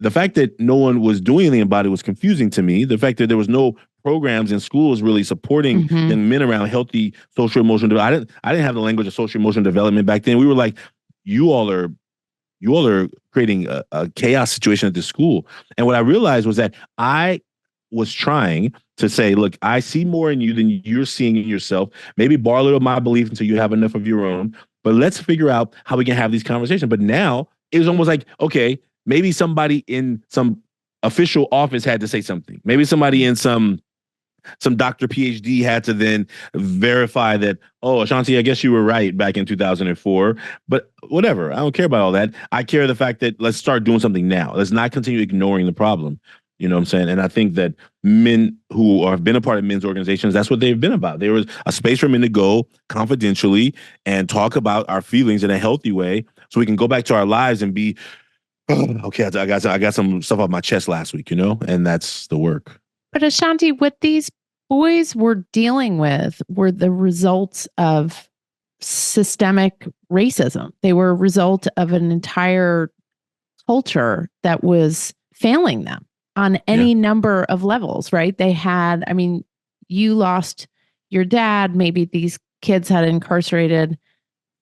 The fact that no one was doing anything about it was confusing to me. The fact that there was no programs in schools really supporting young men around healthy social emotional development. I didn't have the language of social emotional development back then. We were like, you all are creating a chaos situation at this school. And what I realized was that I was trying to say, look, I see more in you than you're seeing in yourself. Maybe borrow a little of my belief until you have enough of your own. But let's figure out how we can have these conversations. But now it was almost like, okay, maybe somebody in some official office had to say something. Maybe somebody in some some doctor PhD had to then verify that, oh, Ashanti, I guess you were right back in 2004. But whatever, I don't care about all that. I care the fact that let's start doing something now. Let's not continue ignoring the problem. You know what I'm saying? And I think that men who have been a part of men's organizations, that's what they've been about. There was a space for men to go confidentially and talk about our feelings in a healthy way so we can go back to our lives and be, oh, okay, I got some stuff off my chest last week, you know? And that's the work. But Ashanti, what these boys were dealing with were the results of systemic racism. They were a result of an entire culture that was failing them on any number of levels, right? They had, I mean, you lost your dad. Maybe these kids had incarcerated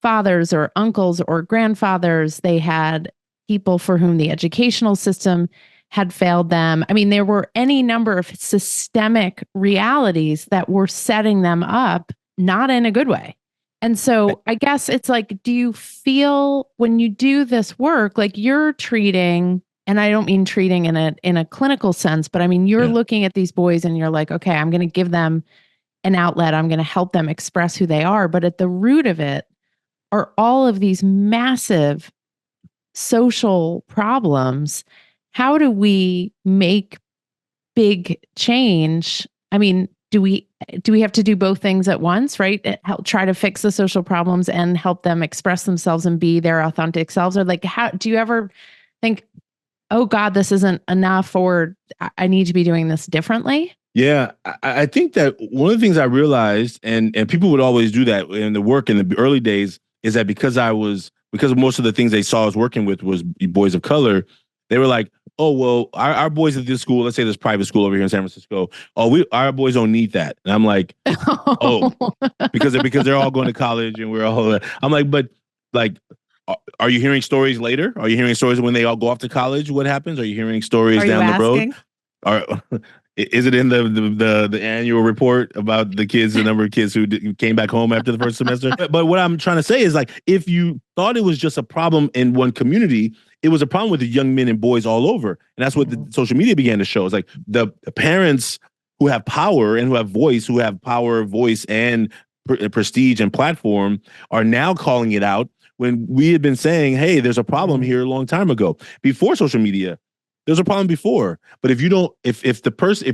fathers or uncles or grandfathers. They had people for whom the educational system had failed them. I mean, there were any number of systemic realities that were setting them up, not in a good way. And so I guess it's like, do you feel when you do this work, like you're treating, and I don't mean treating in a clinical sense, but I mean, you're looking at these boys and you're like, okay, I'm going to give them an outlet. I'm going to help them express who they are. But at the root of it are all of these massive social problems. How do we make big change? I mean, do we have to do both things at once, right? Help try to fix the social problems and help them express themselves and be their authentic selves? Or like, how do you ever think, oh God, this isn't enough, or I need to be doing this differently? Yeah, I think that one of the things I realized, and people would always do that in the work in the early days, is that because most of the things they saw us working with was boys of color, they were like, oh, well, our boys at this school, let's say this private school over here in San Francisco, our boys don't need that. And I'm like, oh, because they're all going to college and we're all, I'm like, but like, are you hearing stories later? Are you hearing stories when they all go off to college? What happens? Are you hearing stories down the road? Is it in the annual report about the kids, the number of kids who came back home after the first semester? But what I'm trying to say is, like, if you thought it was just a problem in one community, it was a problem with the young men and boys all over. And that's what the social media began to show. It's like the parents who have power and who have power, voice, and prestige and platform are now calling it out when we had been saying, hey, there's a problem here a long time ago. Before social media, there's a problem before. But if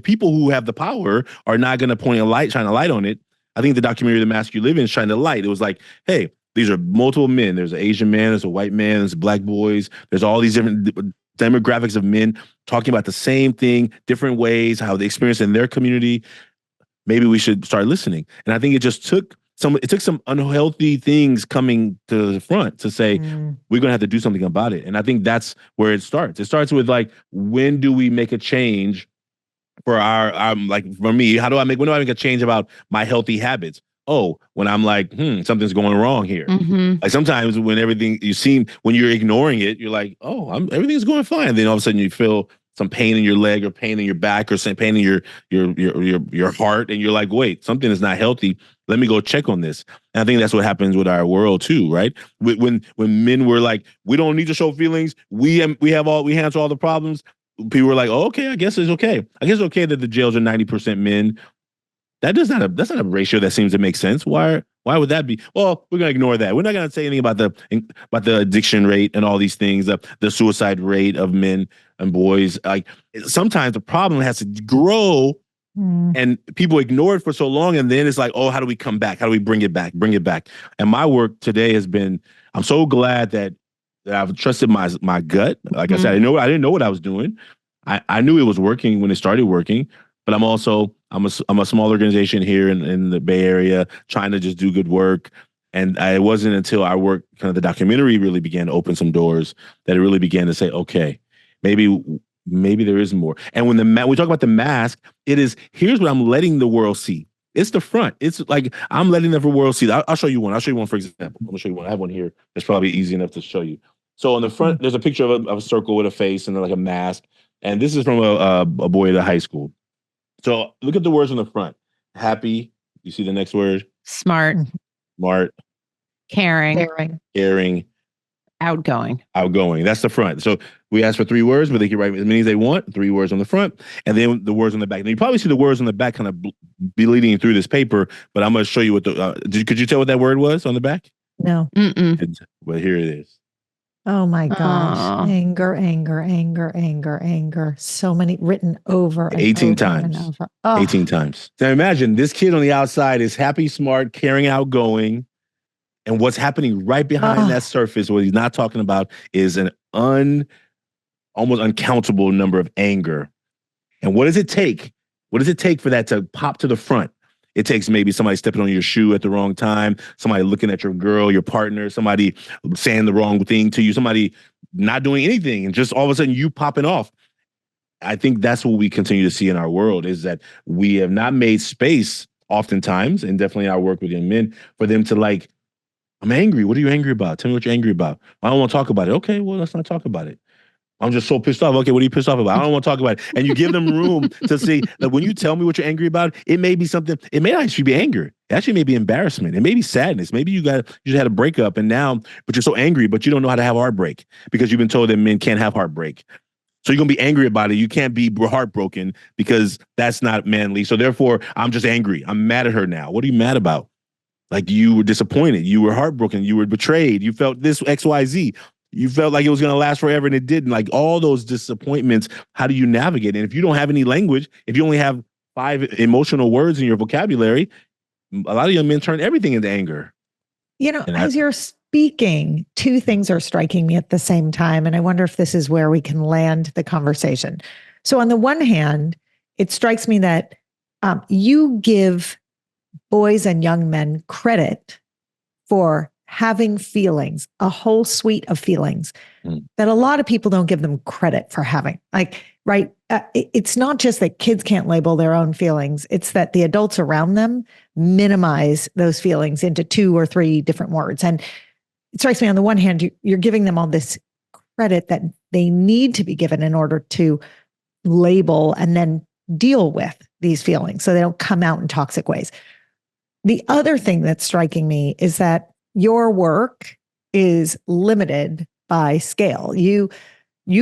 people who have the power are not going to shine a light on it, I think the documentary The Mask You Live In shined a light. It was like, hey, these are multiple men. There's an Asian man, there's a white man, there's black boys, there's all these different demographics of men talking about the same thing, different ways, how they experience in their community. Maybe we should start listening. And I think it took some unhealthy things coming to the front to say, we're going to have to do something about it. And I think that's where it starts. It starts with, like, when do we make a change for like, for me, when do I make a change about my healthy habits? Oh, when I'm like, something's going wrong here. Like sometimes when you're ignoring it, you're like, oh, everything's going fine. Then all of a sudden you feel some pain in your leg or pain in your back or some pain in your heart. And you're like, wait, something is not healthy. Let me go check on this. And I think that's what happens with our world too, right? When men were like, we don't need to show feelings. We answer all the problems. People were like, oh, okay, I guess it's okay. I guess it's okay that the jails are 90% men. That's not a ratio that seems to make sense. Why would that be? Well, we're gonna ignore that. We're not gonna say anything about the addiction rate and all these things, the suicide rate of men and boys. Like, sometimes the problem has to grow, and people ignore it for so long, and then it's like, oh, how do we come back? How do we bring it back? And my work today has been, I'm so glad that I've trusted my gut. Like I said, I didn't know what I was doing. I knew it was working when it started working, but I'm a small organization here in the Bay Area trying to just do good work. And it wasn't until our work, kind of the documentary, really began to open some doors that it really began to say, okay, maybe there is more. And when we talk about the mask, here's what I'm letting the world see. It's the front. It's like I'm letting the world see. I'll show you one. For example. I'm gonna show you one. I have one here. That's probably easy enough to show you. So on the front, there's a picture of a circle with a face and then like a mask. And this is from a boy at high school. So look at the words on the front. Happy. You see the next word? Smart. Caring. Outgoing. Outgoing. That's the front. So we ask for 3 words, but they can write as many as they want. 3 words on the front, and then the words on the back. Now you probably see the words on the back kind of be leading through this paper, but I'm going to show you what could you tell what that word was on the back? No. Well, here it is. Oh my gosh. Aww. Anger, anger, anger, anger, anger. So many written over and 18 over times. and over. Oh. 18 times. Now imagine this kid on the outside is happy, smart, caring, outgoing. And what's happening right behind that surface, what he's not talking about, is an almost uncountable number of anger. And what does it take? What does it take for that to pop to the front? It takes maybe somebody stepping on your shoe at the wrong time, somebody looking at your girl, your partner, somebody saying the wrong thing to you, somebody not doing anything, and just all of a sudden you popping off. I think that's what we continue to see in our world, is that we have not made space oftentimes, and definitely our work with young men, for them to like, I'm angry. What are you angry about? Tell me what you're angry about. I don't want to talk about it. Okay, well, let's not talk about it. I'm just so pissed off. Okay, what are you pissed off about? I don't want to talk about it. And you give them room to see that when you tell me what you're angry about, it may be something, it may not actually be anger. It actually may be embarrassment. It may be sadness. Maybe you just had a breakup and now, but you're so angry, but you don't know how to have heartbreak because you've been told that men can't have heartbreak. So you're going to be angry about it. You can't be heartbroken because that's not manly. So therefore, I'm just angry. I'm mad at her now. What are you mad about? Like, you were disappointed. You were heartbroken. You were betrayed. You felt this XYZ. You felt like it was going to last forever and it didn't. Like, all those disappointments, how do you navigate? And if you don't have any language, if you only have 5 emotional words in your vocabulary, a lot of young men turn everything into anger. You know, as you're speaking, 2 things are striking me at the same time. And I wonder if this is where we can land the conversation. So on the one hand, it strikes me that you give boys and young men credit for having feelings, a whole suite of feelings that a lot of people don't give them credit for having. Like, right? It's not just that kids can't label their own feelings. It's that the adults around them minimize those feelings into 2 or 3 different words. And it strikes me, on the one hand, you're giving them all this credit that they need to be given in order to label and then deal with these feelings so they don't come out in toxic ways. The other thing that's striking me is that your work is limited by scale. You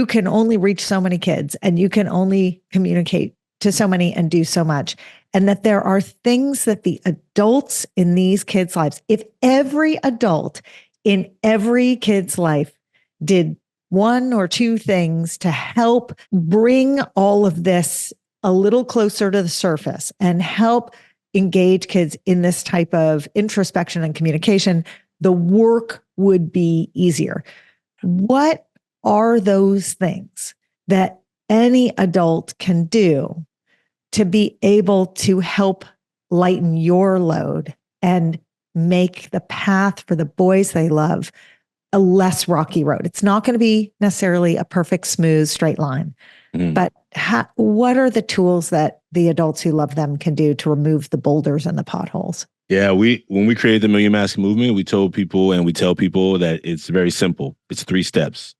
can only reach so many kids, and you can only communicate to so many and do so much. And that there are things that the adults in these kids' lives, if every adult in every kid's life did 1 or 2 things to help bring all of this a little closer to the surface and help engage kids in this type of introspection and communication, the work would be easier. What are those things that any adult can do to be able to help lighten your load and make the path for the boys they love a less rocky road? It's not going to be necessarily a perfect, smooth, straight line. But what are the tools that the adults who love them can do to remove the boulders and the potholes? Yeah, when we created the Million Mask movement, we told people and we tell people that it's very simple. It's 3 steps,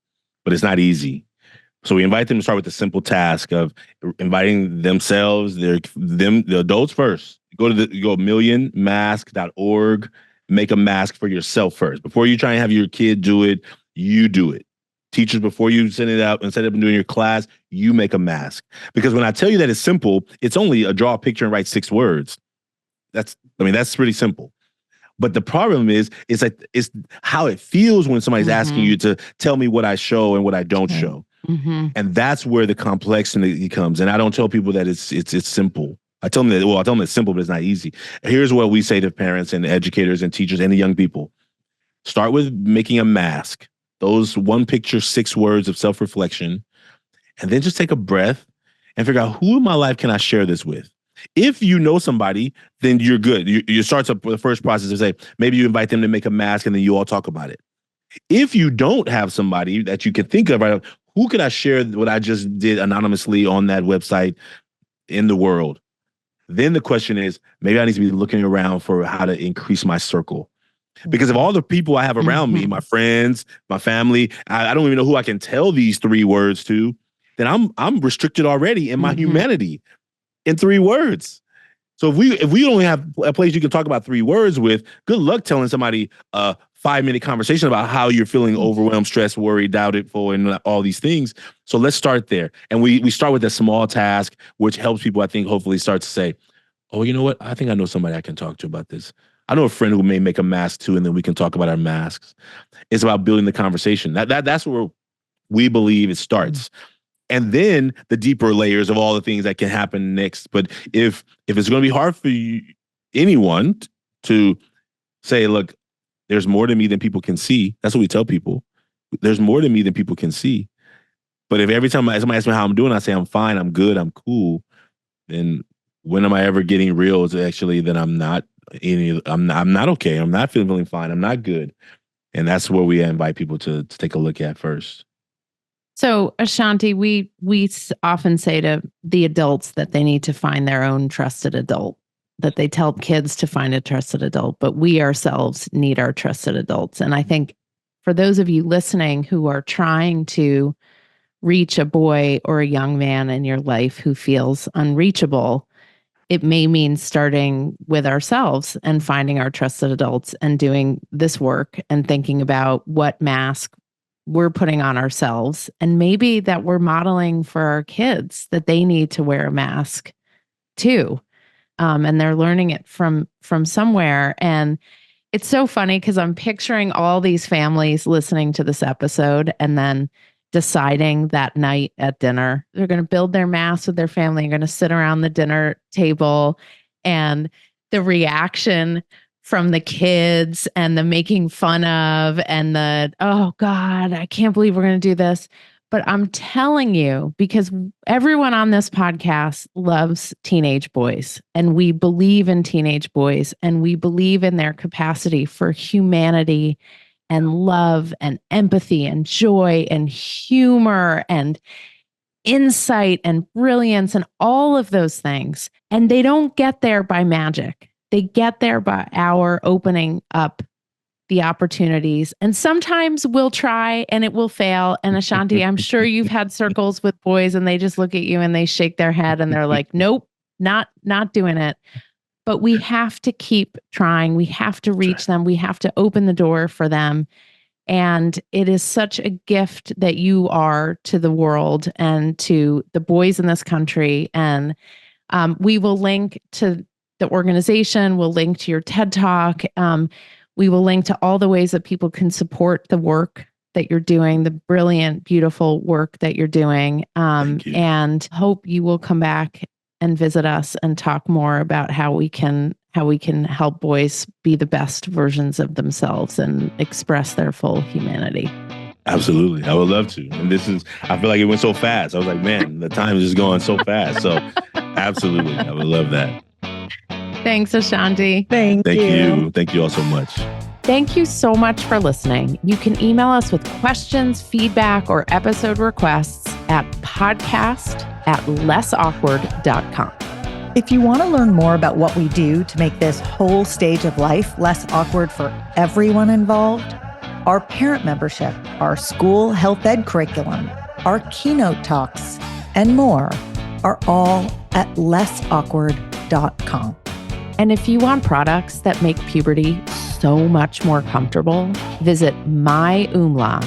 but it's not easy. So we invite them to start with the simple task of inviting themselves, the adults first. Go millionmask.org, make a mask for yourself first. Before you try and have your kid do it, you do it. Teachers, before you send it out and set it up and do it in your class, you make a mask. Because when I tell you that it's simple, it's only draw a picture and write 6 words. That's pretty simple. But the problem is it's how it feels when somebody's asking you to tell me what I show and what I don't show. And that's where the complexity comes. And I don't tell people that it's simple. I tell them it's simple, but it's not easy. Here's what we say to parents and educators and teachers and the young people. Start with making a mask. Those 1 picture, 6 words of self-reflection, and then just take a breath and figure out, who in my life can I share this with? If you know somebody, then you're good. You start the first process to say, maybe you invite them to make a mask and then you all talk about it. If you don't have somebody that you can think of, right, who could I share what I just did anonymously on that website in the world? Then the question is, maybe I need to be looking around for how to increase my circle. Because of all the people I have around me, my friends, my family, I don't even know who I can tell these 3 words to, then I'm restricted already in my humanity in 3 words. So if we only have a place you can talk about 3 words with, good luck telling somebody a 5-minute conversation about how you're feeling overwhelmed, stressed, worried, doubtful, and all these things. So let's start there. And we start with a small task, which helps people, I think, hopefully start to say, oh, you know what? I think I know somebody I can talk to about this. I know a friend who may make a mask too, and then we can talk about our masks. It's about building the conversation. That's where we believe it starts. And then the deeper layers of all the things that can happen next. But if it's going to be hard for anyone to say, look, there's more to me than people can see. That's what we tell people. There's more to me than people can see. But if every time somebody asks me how I'm doing, I say I'm fine, I'm good, I'm cool, then when am I ever getting real? Is actually that I'm not okay. I'm not feeling fine. I'm not good. And that's where we invite people to take a look at first. So, Ashanti, we often say to the adults that they need to find their own trusted adult, that they tell kids to find a trusted adult, but we ourselves need our trusted adults. And I think for those of you listening who are trying to reach a boy or a young man in your life who feels unreachable, it may mean starting with ourselves and finding our trusted adults and doing this work and thinking about what mask we're putting on ourselves, and maybe that we're modeling for our kids that they need to wear a mask too. And they're learning it from somewhere. And it's so funny because I'm picturing all these families listening to this episode and then deciding that night at dinner, they're going to build their masks with their family, they're going to sit around the dinner table, and the reaction from the kids and the making fun of and the, oh God, I can't believe we're going to do this. But I'm telling you, because everyone on this podcast loves teenage boys, and we believe in teenage boys, and we believe in their capacity for humanity and love and empathy and joy and humor and insight and brilliance and all of those things. And they don't get there by magic. They get there by our opening up the opportunities. And sometimes we'll try and it will fail. And Ashanti, I'm sure you've had circles with boys and they just look at you and they shake their head and they're like, nope, not doing it. But we have to keep trying. We have to reach them. We have to open the door for them. And it is such a gift that you are to the world and to the boys in this country. And we will link to the organization, we'll link to your TED Talk. We will link to all the ways that people can support the work that you're doing, the brilliant, beautiful work that you're doing. And hope you will come back and visit us and talk more about how we can help boys be the best versions of themselves and express their full humanity. Absolutely. I would love to. And I feel like it went so fast. I was like, man, the time is just going so fast. So absolutely. I would love that. Thanks, Ashanti. Thank you. Thank you all so much. Thank you so much for listening. You can email us with questions, feedback, or episode requests at podcast@lessawkward.com. If you want to learn more about what we do to make this whole stage of life less awkward for everyone involved, our parent membership, our school health ed curriculum, our keynote talks, and more are all at lessawkward.com. And if you want products that make puberty so much more comfortable, visit myumla.com.